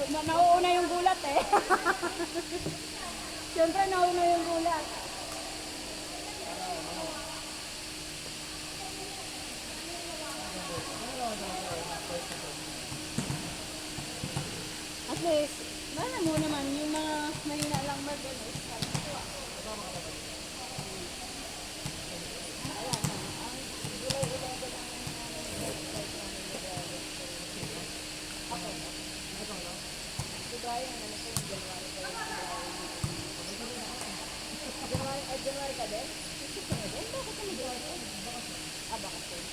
nauuna yung gulat eh. Siyempre nauna yung gulat. At least, wala mo naman yung mga mahina lang ba doon is January ka din? Bakit kami January? Bakit din?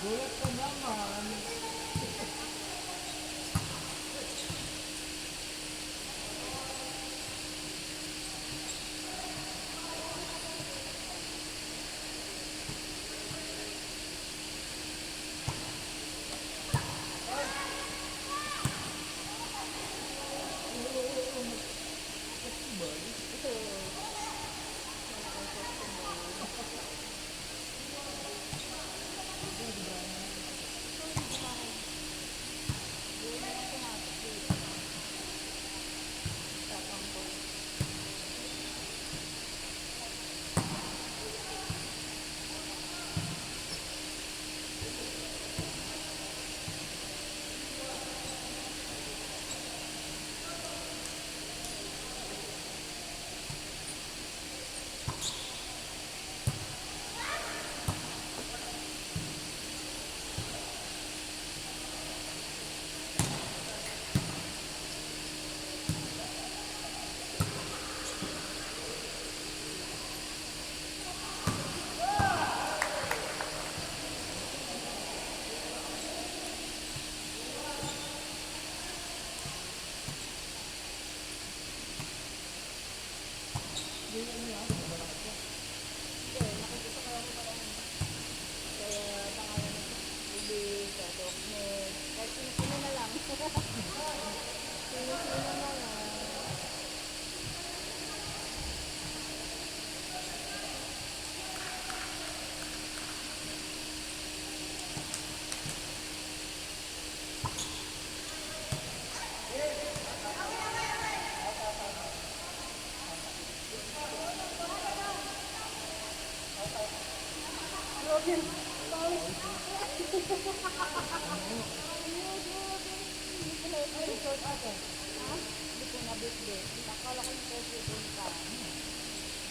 Gulat ka naman.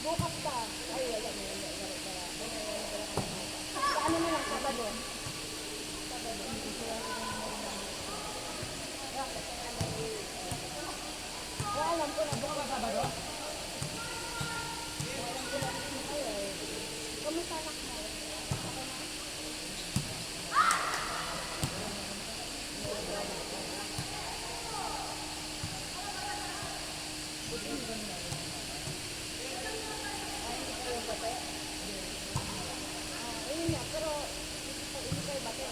Bukas ka. Ay, wala. Ano na lang, Sabado. Alam ko na, bukas Sabado. Alam ko na, kamusta anak mo? Ayun nga, pero hindi kayo bate.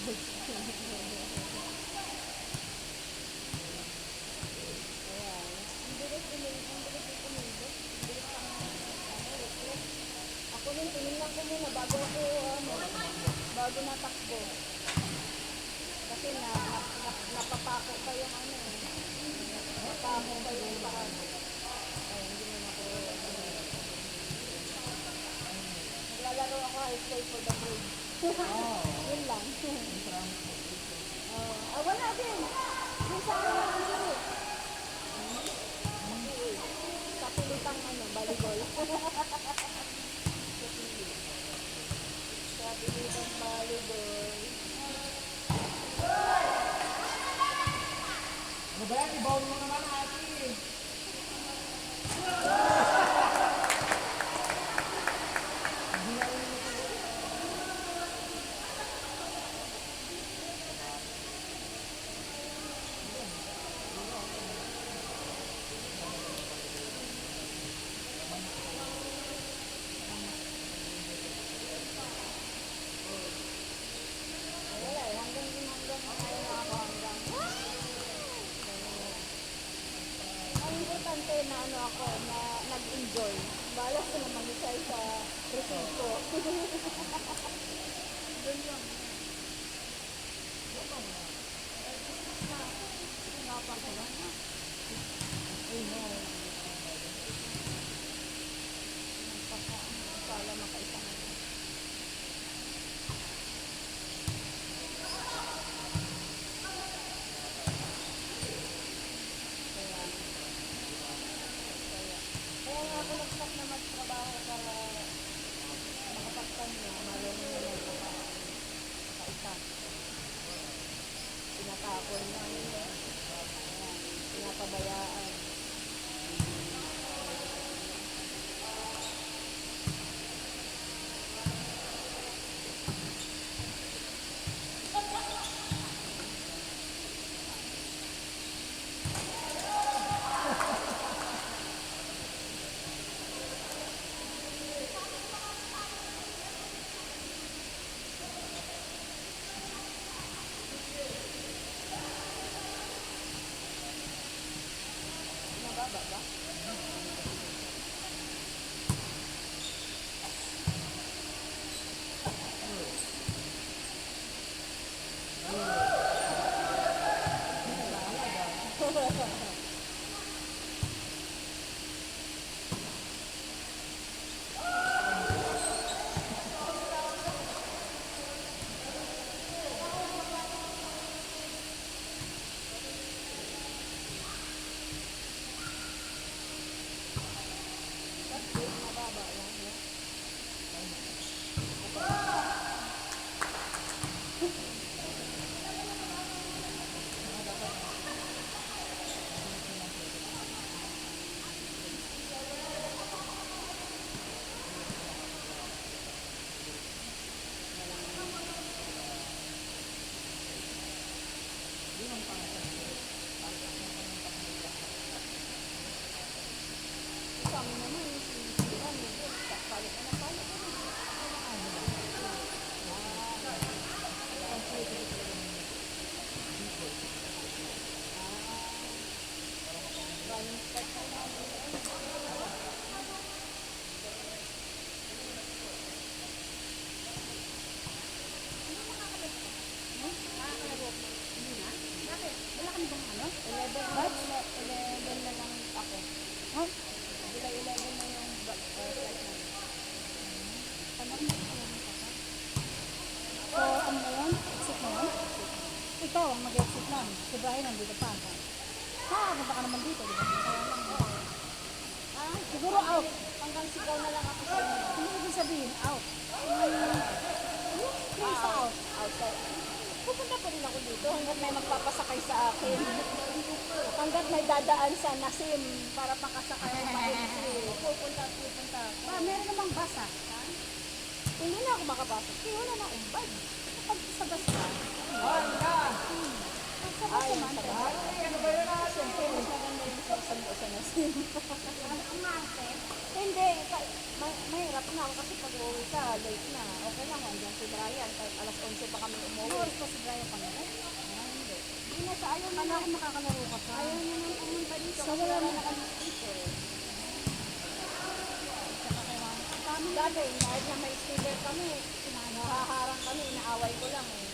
Ayan. Ang bilis umilip. Ang bilis umilip. Ang bilis ang reflex. Ako din, tinignan ko muna bago ako, bago natakbo. Kasi napapako pa yung napapako pa yung paan. Ay, hindi mo na ako, naglalaro ako high school for the grade. Yun lang. Wala din. Yung sa sa pilitang volleyball. Sa pilitang volleyball. Ano ba yan? Ibaon mo naman ate. Wala eh. Hanggang ayaw na ako hanggang. Ang importante na ako, na nag-enjoy. Balas ko naman isa sa receipt ko. Doon lang. Sinapan ko lang na. Pala makaisa na. Kaya nga ako nag-stop na magtrabaho para makapagtan niya, marunong naman makaisa. Tinatapon na niya. Ayan, pinapabayaan. Nababa ba? Mababa lang. Kami naman, sinisihan, palit na palit. Running start na namin. Hindi na? Bakit? Wala kami bang 11 na lang ako. Ha? July 11 na yung flight namin. Ano na So, ano na yun? Exit na yun? Ikaw ang mag-exit lang. Si Brian nandito pa. Punta ka naman dito, di ba? Kaya lang. Siguro out. Hanggang sigaw na lang ako sa inyo. Hindi ibig sabihin, out. Yung sa out. Outside. Pupunta pa rin ako dito hanggat may magpapasakay sa akin. Hanggat may dadaan sa Nasim para pakasakay ng maiksi. Pupunta ako. Meron namang bus ah. Hindi na ako makapasok. Kasi wala na akong bag. Kapag sa bus ka, sa bus Ay, naman. sa bahay. Siyempre, mas maganda yung sa Nasim. Hindi. Mahirap na ako kasi pag uwi ka, late na. Okay lang, andyan si Brian. Kahit alas 11 pa kami umuwi. pa si Brian Pangalan? Hindi. Hindi na siya. Ayaw na Kala na. ko makakalaro ka pa. Ayaw na nang pumunta dito. So, Kasi wala wala na- na kami sticker. Tsaka kay Mama. Kami dati, kahit na may sticker kami, nahaharang kami, inaaway ko lang eh.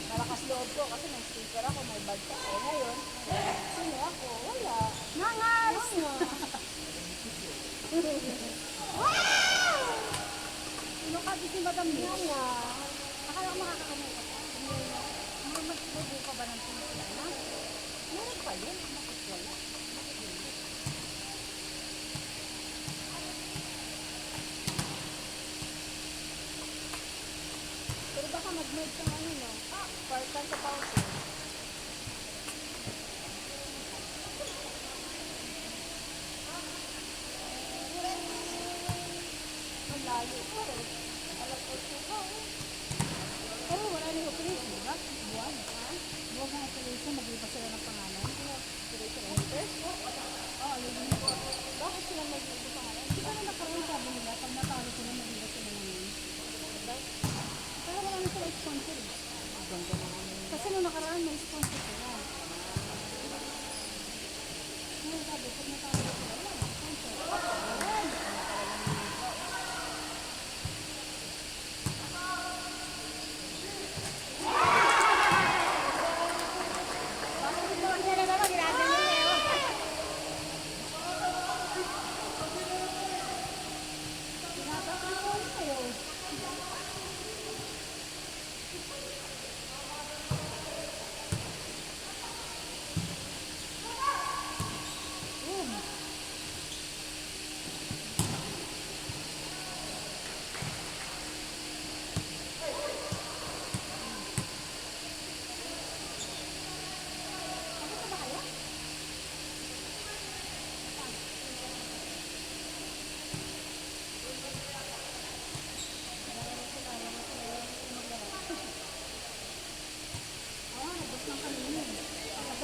Malakas loob ko kasi may sticker ako, may badge ako. Ngayon, sino ako? Wala. Nangas! Sino ka di si Madam Mitch? Nga. Akala ko makakakamay ka pa. Magbubu ka ba ng pinsya na? Meron pa yun. Bakit wala? Pero baka mag-merge ng ano, no? Part-time sa pause. Malayo ko eh. Alam ko ko. Pero wala na yung operation, di ba? Buwan. Buwan ng operation, mag-iba sila ng pangalan. Operation Enter? Oo, yun. Bakit sila mag-merge pa ngayon? Di ba na nakaroon sabi nila, pag natalo sila, mag-iba sila ng yun. Pero wala na sila sponsor eh. Ganda naman yun. Kasi nung nakaraan, may sponsor sila. Ngayon sabi, pag natalo sila, wala na sponsor. Ayan.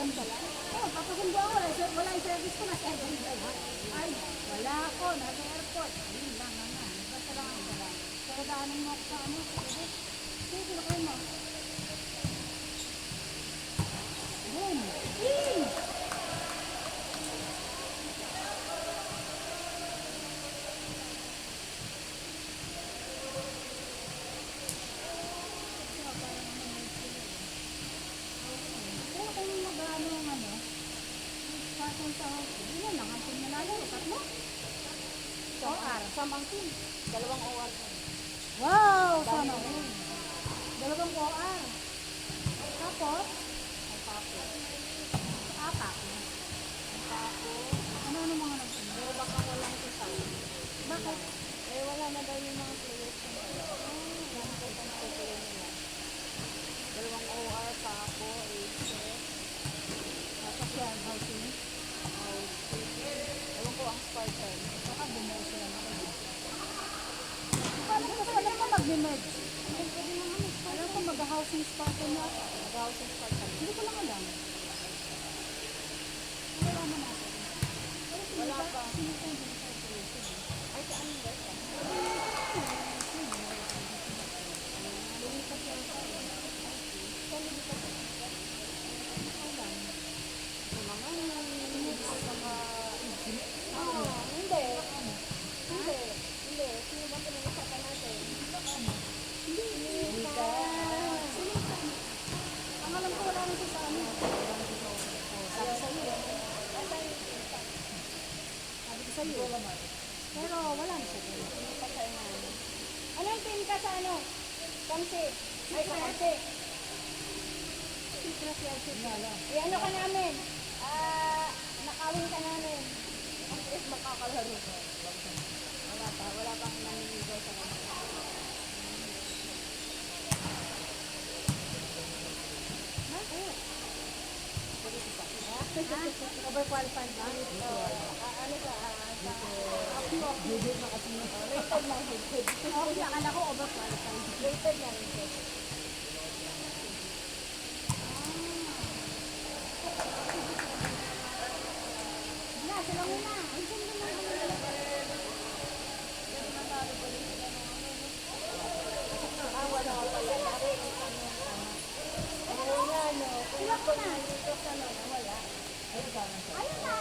Papasundo ako, wala yung service ko, nasa airport. Ay, wala ako, nasa airport. Yun lang naman. Basta lang ang dala. Pero daanan mo ako sa ano. Sige, sila kayo mo. Boom! Yee! Pero kung mag-ano ang ano, pasang sa hindi na lang ang pinalalo. Tatlo? OR. Samang team. Dalawang OR ko. Wow! Sana all. Dalawang OR. Tapos, Ang papo. apat. Ang papo. Ano mga nagsunod? Pero baka walang isa. Bakit? Eh, wala na daw yung mga players ko. Yan ko itong player nila. Dalawang OR, papo, aces, Tapos yan, housing. ewan ko ang Spartan. Baka bumuo sila na kayo. Paano ko alam ko mag-merge? Alam ko mag-housing Spartan na. Mag-housing Spartan. Hindi ko lang alam. Wala naman natin. Wala pa. Sino ko hindi sa operation? Ay, saan yung best? Lumipat lang sa akin. Saan yung best? Alam. Hindi. Hindi. Sino ba pinag-usapan natin? Hindi ka. Ang alam ko wala na siya sa ano. Sabi sa iyo. Sabi ko sa iyo. Pero wala na siya. Anong team ka sa ano? Kamsi. Ay, sa Kamsi. Eh, ano ka namin? Nakawin ka namin. Ang is makakalaro. Wala pang naniligaw sa kanila. Overqualified ba? Ano ka? Rated na rated. Okay, akala ko overqualified. Rated na rated. Wala, sila muna. Ang ganda na. Wala ka pala. Hapon na dito sa wala. Ayun na.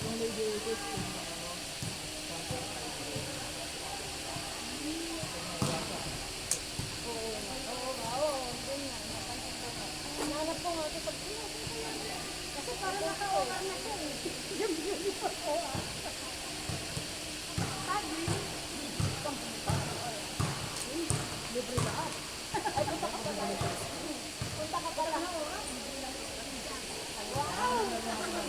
Yung lady itis. Oo, dun nga. Napansin ko nga. Nanap ko nga ito pag Kasi parang naka-over na siya eh. Yung pa ko ah. Sabi, libre lahat. Ay, punta ka pala. Punta ka pala. Wow!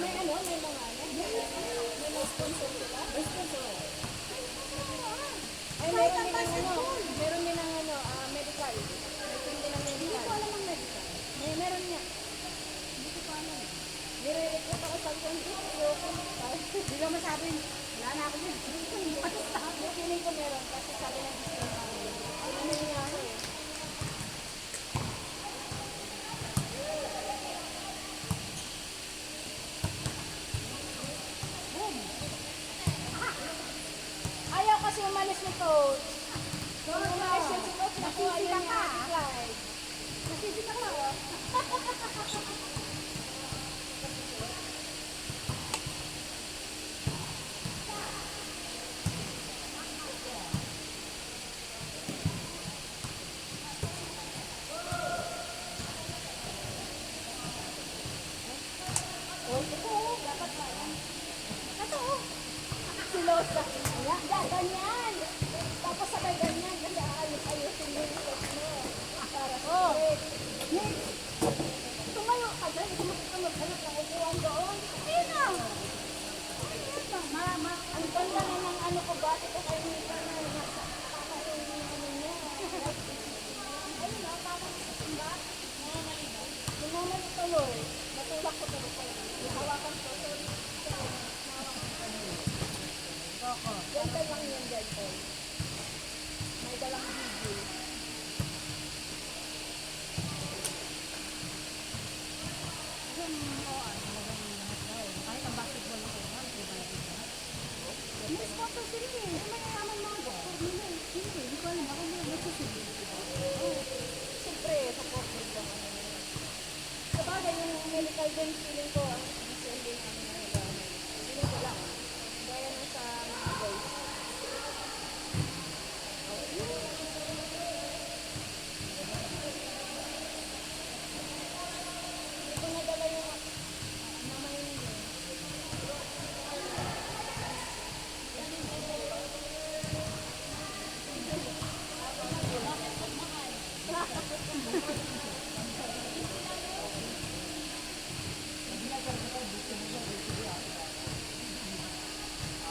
May ano? May mga ano? May mga sponsor sila? May sponsor. Ay, meron din ng ano? Meron din ng ano? Medical. Meron din ng hindi medical. ko alam ang medical. Meron niya. Hindi ko pa alam. Nire-recruit ako sa konsisyo. Hindi ka masabi, wala na ako yun. Hindi ko masabi. Feeling ko meron kasi sabi ng gusto ng ano niya ako eh. Ayaw kasi umalis ni Coach. Kung umalis yan si Coach, nakuha yun Nasisita ni ka. Ate Clyde. Nasisita ka. Oh, ito, dapat ba yan? Ito, si Losa. Ganyan. Tapos sabay ganyan kasi aayos-ayosin mo yung Coach mo. Para straight. Tumayo ka dyan. Ito maghanap ng upuan doon. Ayun na. Ayun na. Mama. Ang ganda na ng ano ko ba? Ito kayo nito na nakakataon yung ano niya. Ayun na, parang ba? Namamali tuloy. Natulak ko tuloy ko. Hawakan ko. Gentle lang yun, gentle. May dalang video. Kahit ang basketball ako, may sponsor sila eh. May mayaman mga doktor nila eh. Hindi ko alam ako may nagsusunod. Siyempre, supportive lang ano nila. Sabagay, yung medical din, feeling ko, ang decision din namin na nag-ano. Feeling ko lang. Gaya nung sa mga boys. Hindi ko nadala yung mama yun yun.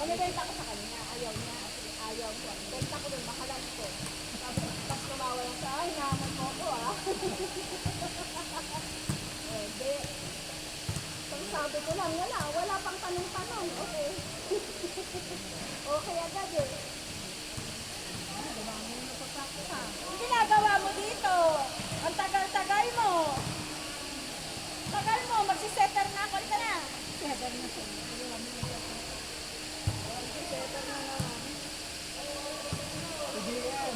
Binibenta ko sa kanya, ayaw niya, ayaw ko. Benta ko doon, makalan ko. Tapos tumawa lang sa, ay, naman mo ko ah. Hindi. Ang sabi ko lang, wala pang tanong-tanong. Okay. Okay agad eh. Ang ginagawa mo dito, ang tagal-tagal mo. Tagal mo, magsisetter na ako na. Seven na siya. Magsisetter na naman. Sige yan.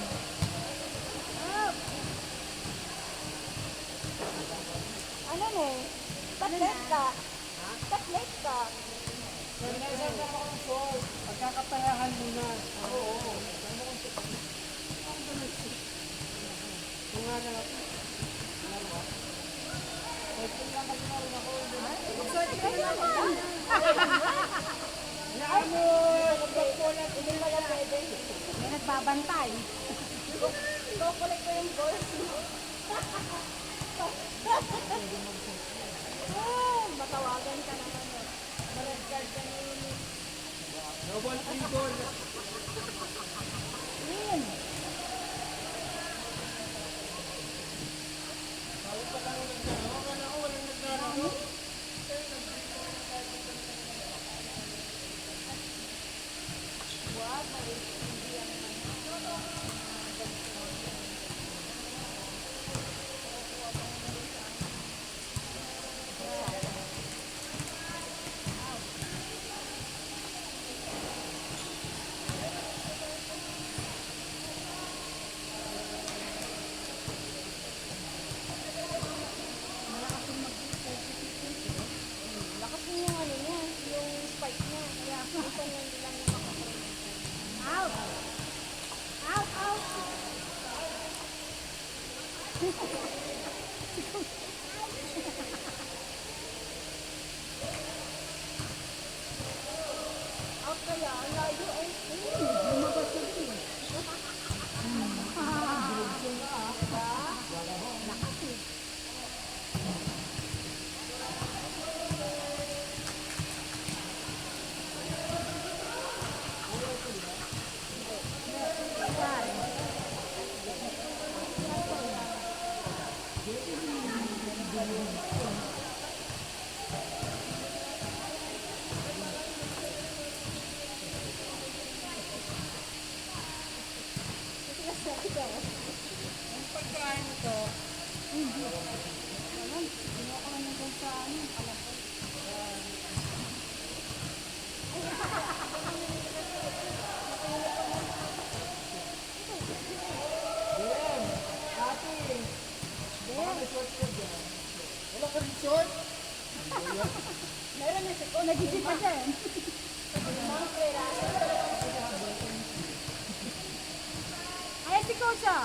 Ah. Ano na eh? Tatlet ka. Tatlet ka. Pero naisang ka ako ng fall. Pagkakapayahan muna. Oo. Kung nga na. Pwede lang kasi naroon ako. Ano? Nagbakulat. Hindi pala pwede. May nagbabantay. Kukulit ko yung balls mo. Matawagan ka naman eh. Red card ka na yun eh. Double free goal. Yun. Wag, hindi ang Out kaya, ang layo ay. Lumagot ko din eh. Lakas eh. Yung pagkain ito, Alam, ginawa ko lang yung sa ano, alam ko. Jem, ate, baka may short ka dyan. Wala ka rin short? Meron na si Oh, nag-isip pa dyan. Mang pera. Ay, si Kosa.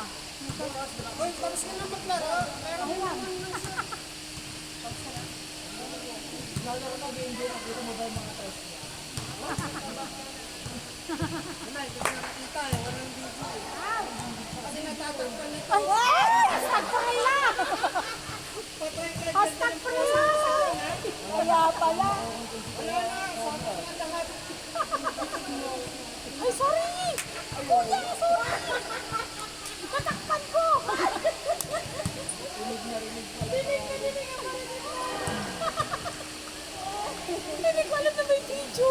Uy, tapos ka na maglaro. Meron Ayun lang. nalaro na game din. Nakita mo ba yung mga test niya? Wala, ito na nakita eh. Walang video eh. Kasi natatakpan nito. Ay! Hashtag pa kaya! Patay ka dyan. Hashtag pa kaya! Kaya pala. Wala na. Sabi ko na lahat. Ay, sorry! Kuya, sorry! Katakpan ko! Dinig ako. Hindi ko alam na may video.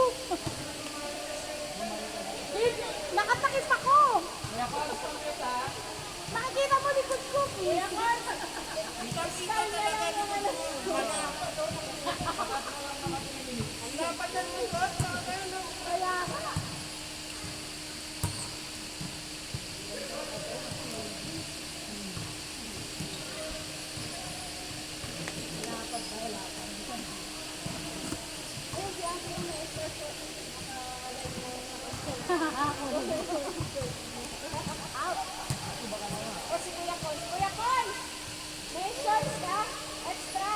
Nakatakip ako. Kaya ka, alas kang kita. Nakikita mo likod ko. Kuya, Kita talaga naman. Ang dapat ng likod. kaya ka. O si Kuya Con. Kuya Con! May shorts ka? Extra?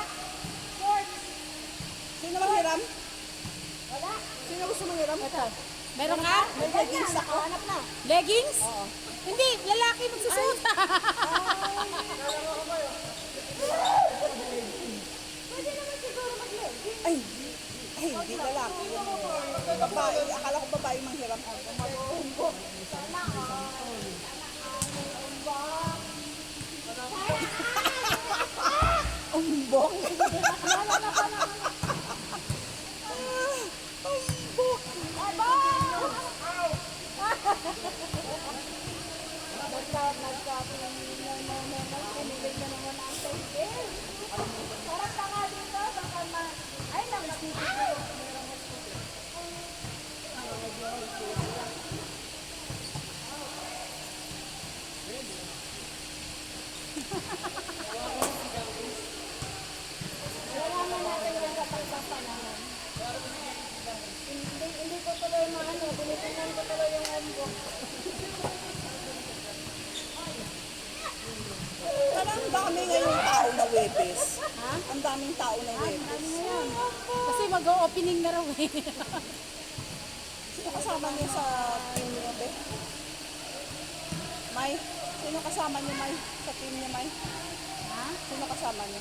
Shorts? Sino manghiram? Wala. Sino gusto manghiram? Ito. Meron ka? May leggings ako. Hanap na. Leggings? Oo. Hindi, lalaki magsusuot. Pwede naman siguro mag-legging. Ay, hindi lalaki. Babae. Akala ko babae manghiram. Mag-umbok. Sana all. Umbok. Umbok. Wala na pala. Umbok. Pinilig na naman ang table. Sarap ka nga dito. Baka ma... Ay, nagpapipigil. Kailangan natin yan sa pagpapanahan. Hindi ko tuloy maano. Tinitingnan ko tuloy yung umbok. Parang ang dami ngayong tao na Webes. Ha? Ang daming tao na Webes. Kasi mag-opening na raw eh. Sino kasama niyo sa team niyo, Be? May? Sino kasama niyo, May? Sa team niyo, May? Ha? Sino kasama niyo?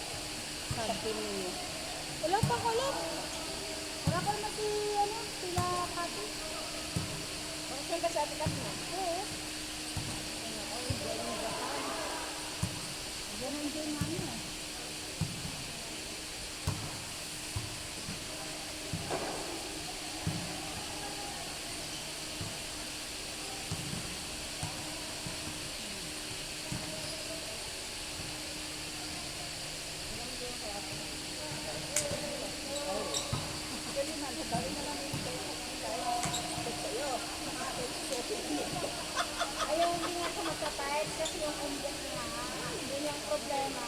Sa team niyo. Wala pa ko lang. Wala ko naman si, ano, sila Kati. Saan ka sa atikas mo? Oo. Ganun din namin eh. Ayaw hindi nga ako magka-tight kasi yung umbok niya. Yun yung problema.